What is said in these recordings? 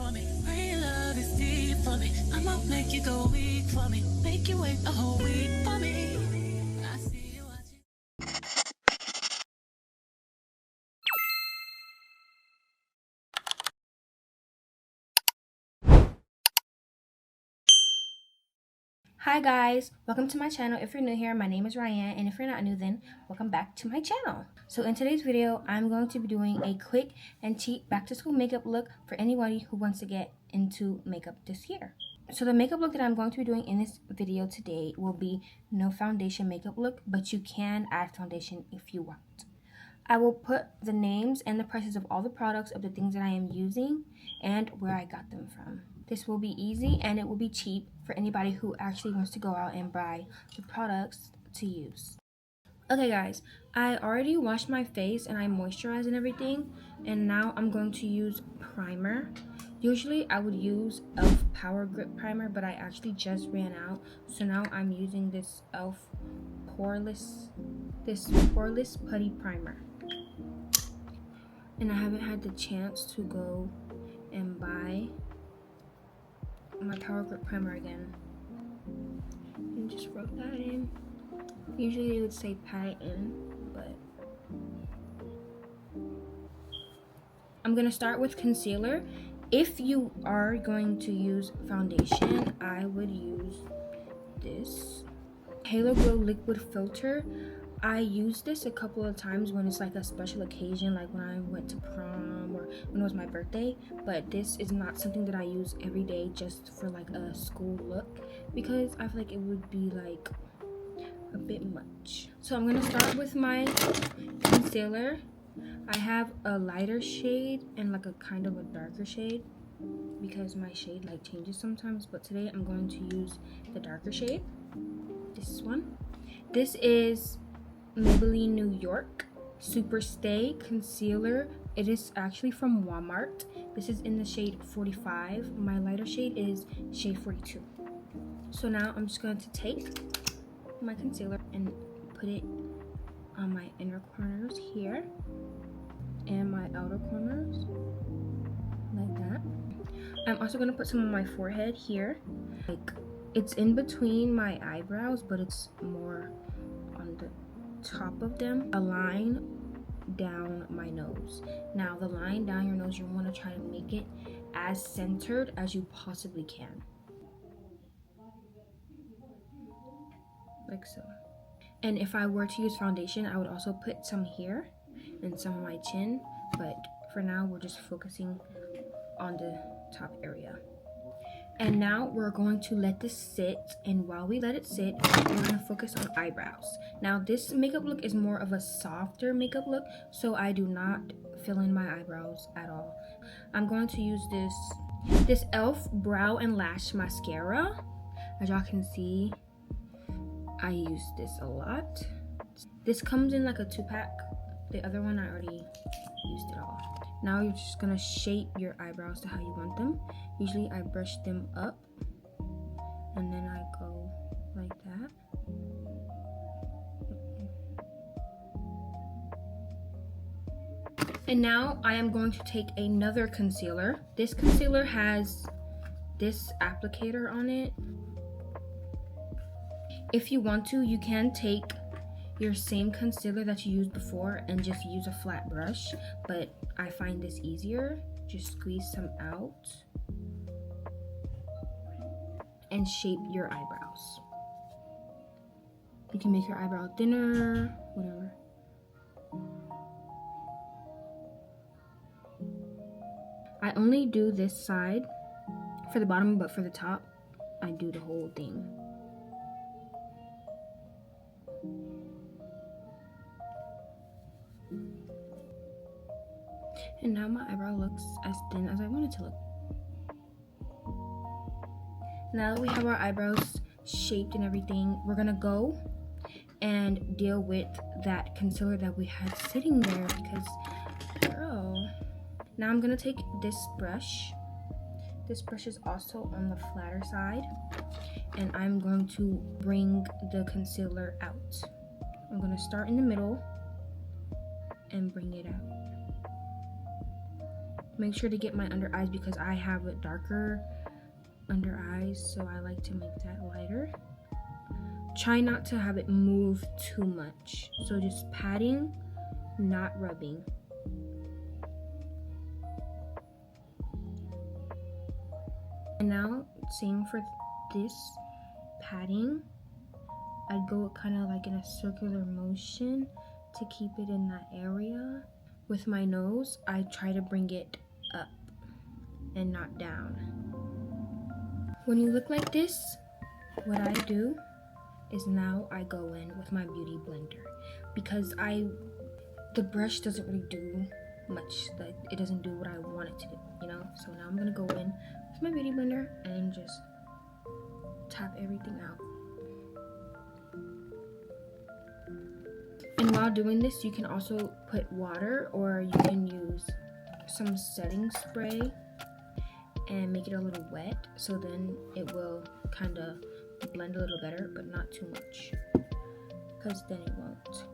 for me. Pray your love is deep for me. I'ma make you go weak for me. Make you wait a whole week for me. I see you watching. Hi guys, welcome to my channel. If you're new here, my name is Reyenne, and if you're not new, then welcome back to my channel. So in today's video, I'm going to be doing a quick and cheap back to school makeup look for anybody who wants to get into makeup this year. So the makeup look that I'm going to be doing in this video today will be no foundation makeup look, but you can add foundation if you want. I will put the names and the prices of all the products of the things that I am using and where I got them from. This will be easy and it will be cheap for anybody who actually wants to go out and buy the products to use. Okay guys, I already washed my face and I moisturized and everything, and now I'm going to use primer. Usually I would use e.l.f. Power Grip Primer, but I actually just ran out, so now I'm using this e.l.f. Poreless Putty Primer. And I haven't had the chance to go and buy my Power Grip Primer again. And just rub that in. Usually they would say pat it in, but I'm gonna start with concealer. If you are going to use foundation, I would use this Halo Glow Liquid Filter. I use this a couple of times when it's like a special occasion, like when I went to prom or when it was my birthday, but this is not something that I use every day just for like a school look, because I feel like it would be like a bit much. So I'm gonna start with my concealer. I have a lighter shade and like a kind of a darker shade because my shade like changes sometimes, but today I'm going to use the darker shade, this one. This is Maybelline New York Super Stay Concealer. It is actually from Walmart. This is in the shade 45. My lighter shade is shade 42. So now I'm just going to take my concealer and put it on my inner corners here and my outer corners, like that. I'm also going to put some on my forehead here. Like, it's in between my eyebrows, but it's more on the top of them. A line down my nose. Now the line down your nose, you want to try to make it as centered as you possibly can, like so. And if I were to use foundation, I would also put some here and some on my chin, but for now we're just focusing on the top area. And now we're going to let this sit, and while we let it sit, we're going to focus on eyebrows. Now this makeup look is more of a softer makeup look, so I do not fill in my eyebrows at all. I'm going to use this e.l.f. Brow and Lash Mascara. As y'all can see, I use this a lot. This comes in like a 2-pack. The other one I already used it all. Now you're just gonna shape your eyebrows to how you want them. Usually I brush them up and then I go like that. And now I am going to take another concealer. This concealer has this applicator on it. If you want to, you can take your same concealer that you used before and just use a flat brush, but I find this easier. Just squeeze some out and shape your eyebrows. You can make your eyebrow thinner, whatever. I only do this side for the bottom, but for the top, I do the whole thing. And now my eyebrow looks as thin as I want it to look. Now that we have our eyebrows shaped and everything, we're gonna go and deal with that concealer that we had sitting there because, girl. Now I'm gonna take this brush. This brush is also on the flatter side, and I'm going to bring the concealer out. I'm gonna start in the middle and bring it out. Make sure to get my under eyes because I have a darker under eyes, so I like to make that lighter. Try not to have it move too much. So just patting, not rubbing. And now, same for this patting. I'd go kind of like in a circular motion to keep it in that area. With my nose, I try to bring it up and not down. When you look like this, what I do is now I go in with my beauty blender because the brush doesn't really do much. Like, it doesn't do what I want it to do, you know? So now I'm gonna go in with my beauty blender and just tap everything out. And while doing this, you can also put water, or you can use some setting spray and make it a little wet, so then it will kind of blend a little better, but not too much, because then it won't.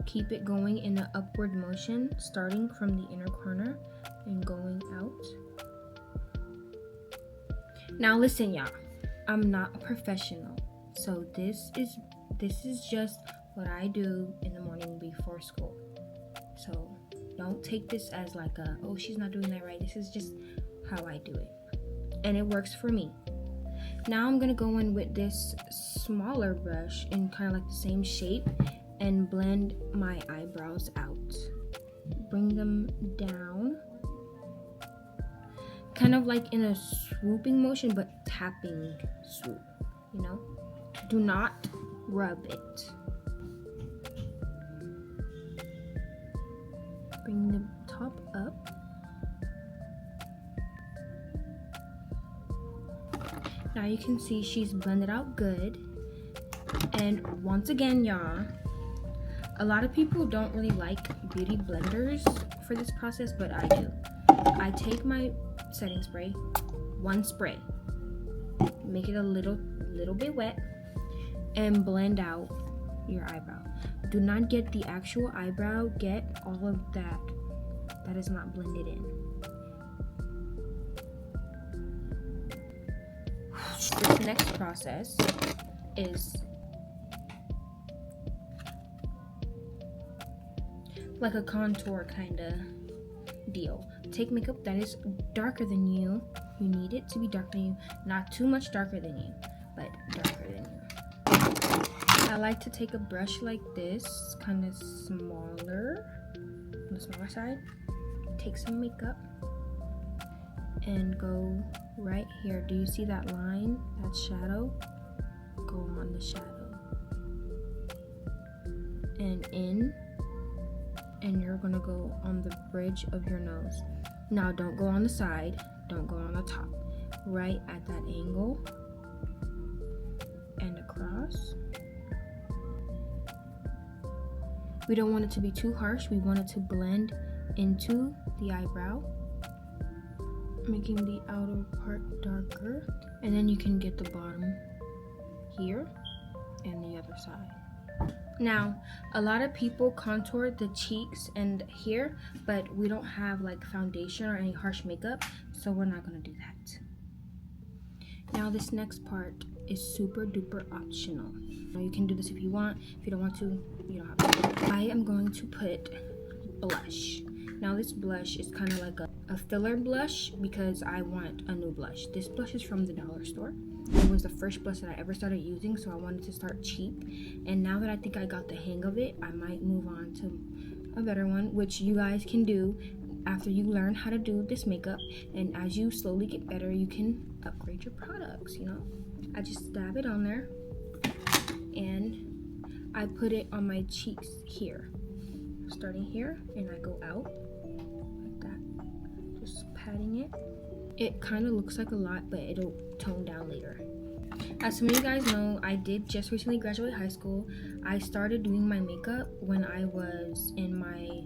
Keep it going in an upward motion, starting from the inner corner and going out. Now listen, y'all, I'm not a professional, so this is just what I do in the morning before school. So don't take this as like oh, she's not doing that right. This is just how I do it, and it works for me. Now I'm gonna go in with this smaller brush in kind of like the same shape and blend my eyebrows out. Bring them down, kind of like in a swooping motion, but tapping swoop, you know? Do not rub it. Bring the top up. Now you can see she's blended out good. And once again, y'all, a lot of people don't really like beauty blenders for this process, but I do. I take my setting spray, one spray, make it a little bit wet, and blend out your eyebrow. Do not get the actual eyebrow, get all of that is not blended in. This next process is like a contour kind of deal. Take makeup that is darker than you. You need it to be darker than you, not too much darker than you, but darker than you. I like to take a brush like this, kind of smaller, on the smaller side. Take some makeup and go right here. Do you see that line, that shadow? Go on the shadow and in, and you're gonna go on the bridge of your nose. Now don't go on the side, don't go on the top, right at that angle and across. We don't want it to be too harsh, we want it to blend into the eyebrow, making the outer part darker, and then you can get the bottom here and the other side. Now, a lot of people contour the cheeks and here, but we don't have like foundation or any harsh makeup, so we're not gonna do that. Now this next part is super duper optional. Now you can do this if you want. If you don't want to, you don't have to. I am going to put blush. Now this blush is kind of like a filler blush because I want a new blush. This blush is from the dollar store. It was the first blush that I ever started using, so I wanted to start cheap. And now that I think I got the hang of it, I might move on to a better one, which you guys can do after you learn how to do this makeup. And as you slowly get better, you can upgrade your products, you know? I just dab it on there and I put it on my cheeks here. Starting here, and I go out like that, just patting it. It kind of looks like a lot, but it'll tone down later. As some of you guys know, I did just recently graduate high school. I started doing my makeup when I was in my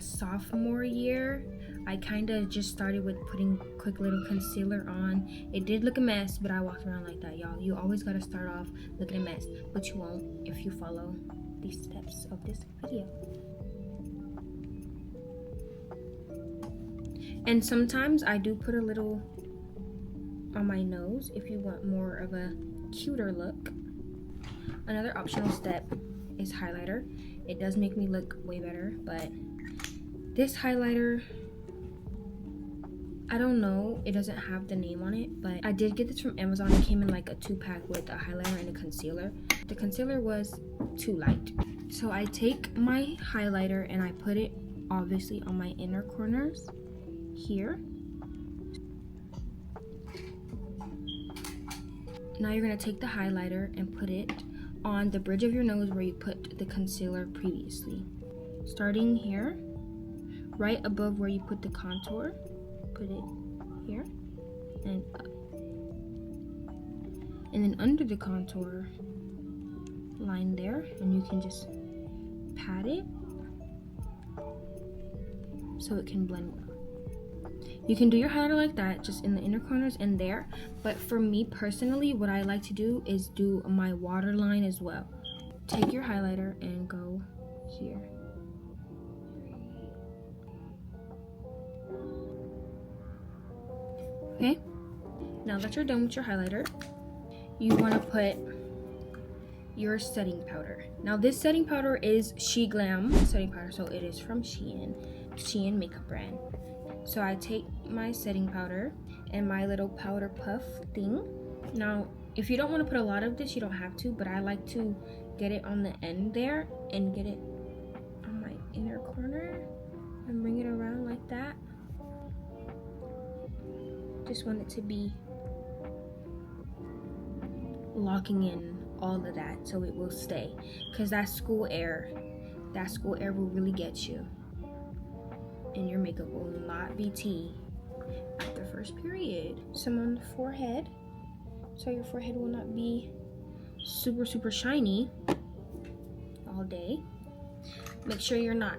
sophomore year. I kind of just started with putting quick little concealer on. It did look a mess, but I walked around like that, y'all. You always gotta start off looking a mess, but you won't if you follow these steps of this video. And sometimes I do put a little on my nose if you want more of a cuter look. Another optional step is highlighter. It does make me look way better, but this highlighter, I don't know, it doesn't have the name on it, but I did get this from Amazon. It came in like a 2-pack with a highlighter and a concealer. The concealer was too light. So I take my highlighter and I put it obviously on my inner corners here. Now you're gonna take the highlighter and put it on the bridge of your nose where you put the concealer previously. Starting here, right above where you put the contour, put it here and up. And then under the contour line there, and you can just pat it so it can blend well. You can do your highlighter like that, just in the inner corners and there. But for me personally, what I like to do is do my waterline as well. Take your highlighter and go here. Okay, now that you're done with your highlighter, you want to put your setting powder. Now this setting powder is She Glam setting powder, so it is from Shein makeup brand. So I take my setting powder and my little powder puff thing. Now, if you don't want to put a lot of this, you don't have to, but I like to get it on the end there and get it on my inner corner and bring it around like that. Just want it to be locking in all of that so it will stay, because that school air will really get you, and your makeup will not be tea at the first period. Some on the forehead, so your forehead will not be super shiny all day. Make sure you're not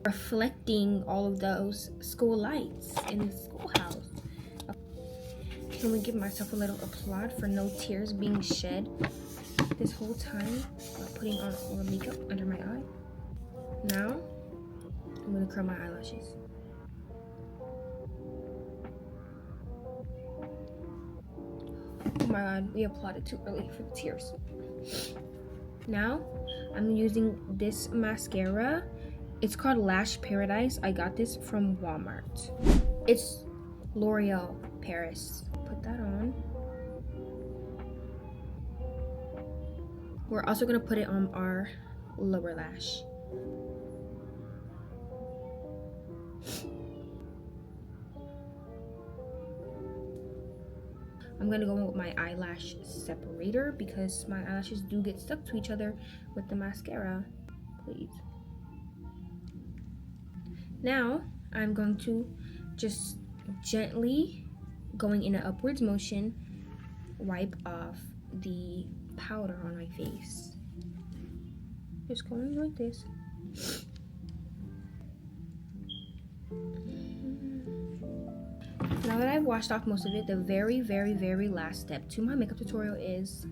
reflecting all of those school lights in the schoolhouse. Let me give myself a little applaud for no tears being shed this whole time while putting on all the makeup under my eye. Now, I'm gonna curl my eyelashes. Oh my god, we applauded too early for the tears. Now, I'm using this mascara. It's called Lash Paradise. I got this from Walmart. It's L'Oreal Paris. Put that on. We're also gonna put it on our lower lash. I'm gonna go in with my eyelash separator because my eyelashes do get stuck to each other with the mascara. Please. Now I'm going to just gently, going in an upwards motion, wipe off the powder on my face. Just going like this. Now that I've washed off most of it, the very last step to my makeup tutorial is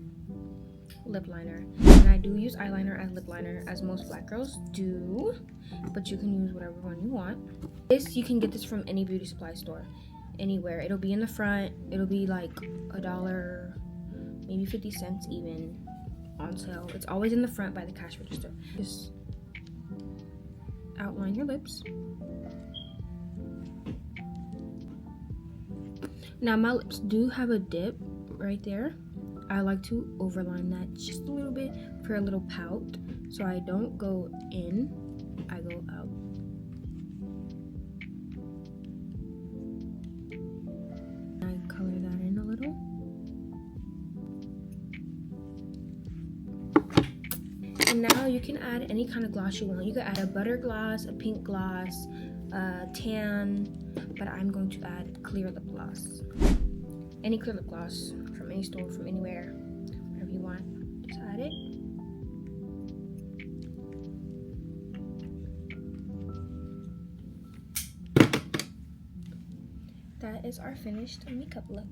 lip liner. And I do use eyeliner as lip liner, as most black girls do, but you can use whatever one you want. This, you can get this from any beauty supply store, anywhere. It'll be in the front. It'll be like $1, maybe 50 cents even on sale. It's always in the front by the cash register. Just outline your lips. Now my lips do have a dip right there. I like to overline that just a little bit for a little pout, so I don't go in, I go out. I color that in a little. And now you can add any kind of gloss you want. You could add a butter gloss, a pink gloss, tan, but I'm going to add clear lip gloss. Any clear lip gloss from any store, from anywhere, whatever you want, just add it. That is our finished makeup look.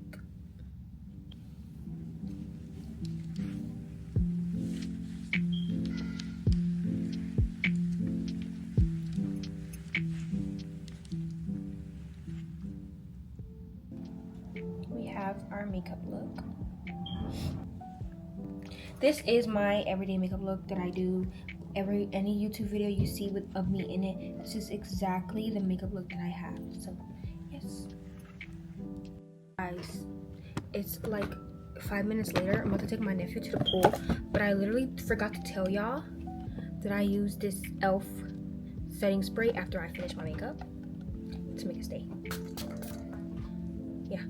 have our makeup look. This is my everyday makeup look that I do. Any YouTube video you see of me in it, this is exactly the makeup look that I have. So yes, guys, it's like 5 minutes later. I'm about to take my nephew to the pool, but I literally forgot to tell y'all that I use this e.l.f. setting spray after I finish my makeup to make it stay. Yeah.